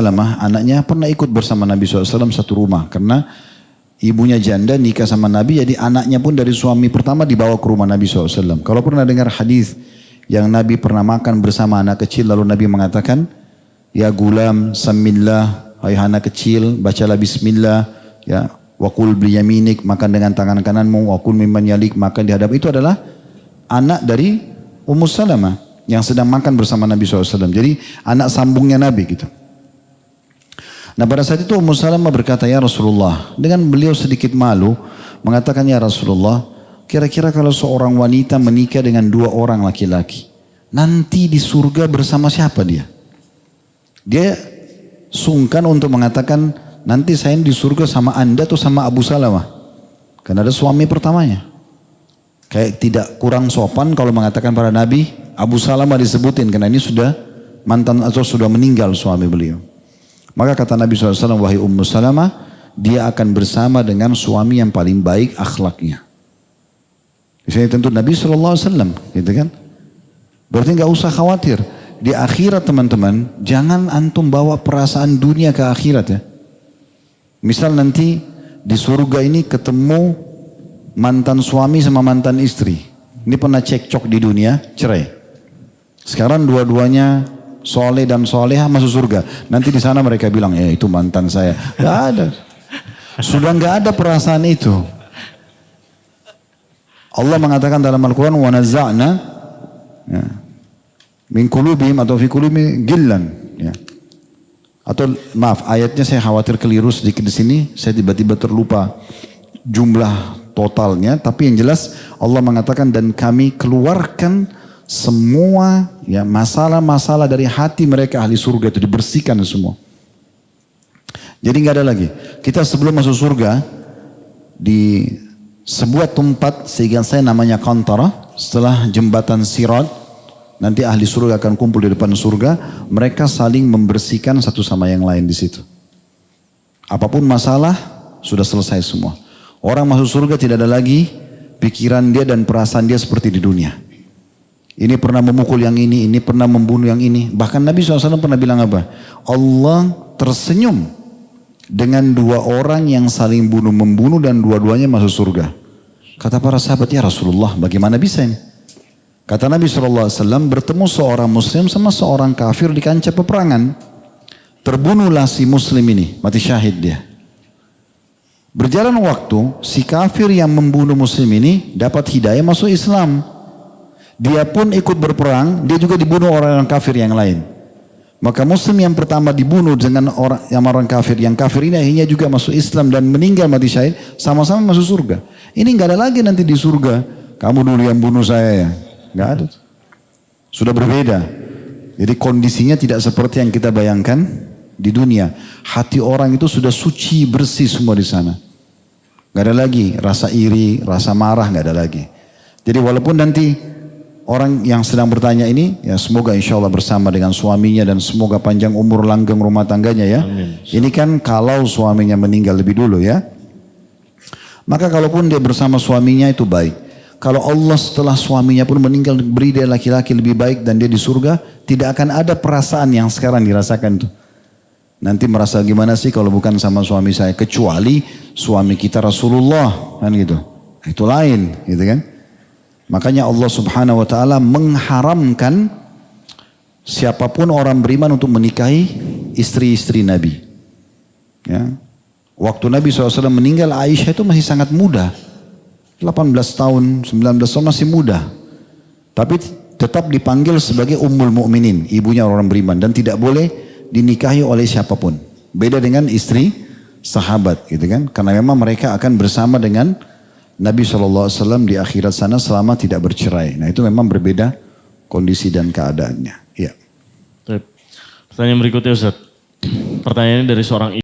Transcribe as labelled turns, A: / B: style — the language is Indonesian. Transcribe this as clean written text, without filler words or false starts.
A: Salamah, anaknya pernah ikut bersama Nabi SAW satu rumah. Karena ibunya janda nikah sama Nabi, jadi anaknya pun dari suami pertama dibawa ke rumah Nabi SAW. Kalau pernah dengar hadis yang Nabi pernah makan bersama anak kecil, lalu Nabi mengatakan, ya gulam, samillah, hai anak kecil, bacalah bismillah, ya, wakul biyaminik, makan dengan tangan kananmu, wakul mimman yalik, makan di hadap. Itu adalah anak dari Ummu Salamah yang sedang makan bersama Nabi SAW. Jadi anak sambungnya Nabi gitu. Nah pada saat itu Ummu Salamah berkata, ya Rasulullah, dengan beliau sedikit malu, mengatakan, ya Rasulullah, kira-kira kalau seorang wanita menikah dengan dua orang laki-laki, nanti di surga bersama siapa dia? Dia sungkan untuk mengatakan, nanti saya di surga sama anda atau sama Abu Salamah. Karena ada suami pertamanya. Kayak tidak kurang sopan kalau mengatakan pada Nabi, Abu Salamah disebutin, karena ini sudah mantan atau sudah meninggal suami beliau. Maka kata Nabi SAW, wahai Ummu Salamah, dia akan bersama dengan suami yang paling baik akhlaknya. Ini tentu Nabi SAW, gitu kan? Berarti nggak usah khawatir. Di akhirat teman-teman, jangan antum bawa perasaan dunia ke akhirat ya. Misal nanti di surga ini ketemu mantan suami sama mantan istri. Ini pernah cekcok di dunia, cerai. Sekarang dua-duanya soleh dan soleha masuk surga. Nanti di sana mereka bilang, ya itu mantan saya. Gak ada. Sudah gak ada perasaan itu. Allah mengatakan dalam Al-Quran, wa nazza'na ya, min qulubihim atau fi qulubihim gillan. Ya. Atau maaf, ayatnya saya khawatir keliru sedikit di sini. Saya tiba-tiba terlupa jumlah totalnya. Tapi yang jelas Allah mengatakan, dan kami keluarkan semua ya masalah-masalah dari hati mereka ahli surga itu, dibersihkan semua. Jadi nggak ada lagi. Kita sebelum masuk surga di sebuah tempat sehingga saya namanya Qantara, setelah jembatan Sirat, nanti ahli surga akan kumpul di depan surga, mereka saling membersihkan satu sama yang lain di situ. Apapun masalah sudah selesai semua. Orang masuk surga tidak ada lagi pikiran dia dan perasaan dia seperti di dunia. Ini pernah memukul yang ini pernah membunuh yang ini. Bahkan Nabi SAW pernah bilang apa? Allah tersenyum dengan dua orang yang saling bunuh-membunuh dan dua-duanya masuk surga. Kata para sahabat, ya Rasulullah, bagaimana bisa ini? Kata Nabi SAW, bertemu seorang muslim sama seorang kafir di kancah peperangan. Terbunuhlah si muslim ini, mati syahid dia. Berjalan waktu, si kafir yang membunuh muslim ini dapat hidayah masuk Islam. Dia pun ikut berperang, dia juga dibunuh orang kafir yang lain. Maka muslim yang pertama dibunuh dengan orang kafir, yang kafir ini akhirnya juga masuk Islam dan meninggal mati syahid, sama-sama masuk surga. Ini nggak ada lagi nanti di surga, kamu dulu yang bunuh saya ya. Nggak ada. Sudah berbeda. Jadi kondisinya tidak seperti yang kita bayangkan di dunia. Hati orang itu sudah suci, bersih semua di sana. Nggak ada lagi rasa iri, rasa marah, nggak ada lagi. Jadi walaupun nanti orang yang sedang bertanya ini, ya semoga insya Allah bersama dengan suaminya dan semoga panjang umur langgeng rumah tangganya ya. Amin. Ini kan kalau suaminya meninggal lebih dulu ya. Maka kalaupun dia bersama suaminya itu baik. Kalau Allah setelah suaminya pun meninggal beri dia laki-laki lebih baik dan dia di surga, tidak akan ada perasaan yang sekarang dirasakan itu. Nanti merasa gimana sih kalau bukan sama suami saya, kecuali suami kita Rasulullah kan gitu. Itu lain gitu kan. Makanya Allah Subhanahu wa taala mengharamkan siapapun orang beriman untuk menikahi istri-istri Nabi. Ya. Waktu Nabi SAW meninggal, Aisyah itu masih sangat muda. 18 tahun, 19 tahun masih muda. Tapi tetap dipanggil sebagai Ummul Mukminin, ibunya orang beriman, dan tidak boleh dinikahi oleh siapapun. Beda dengan istri sahabat gitu kan. Karena memang mereka akan bersama dengan Nabi SAW di akhirat sana selama tidak bercerai. Nah itu memang berbeda kondisi dan keadaannya. Ya.
B: Pertanyaan berikutnya Ustaz. Pertanyaannya dari seorang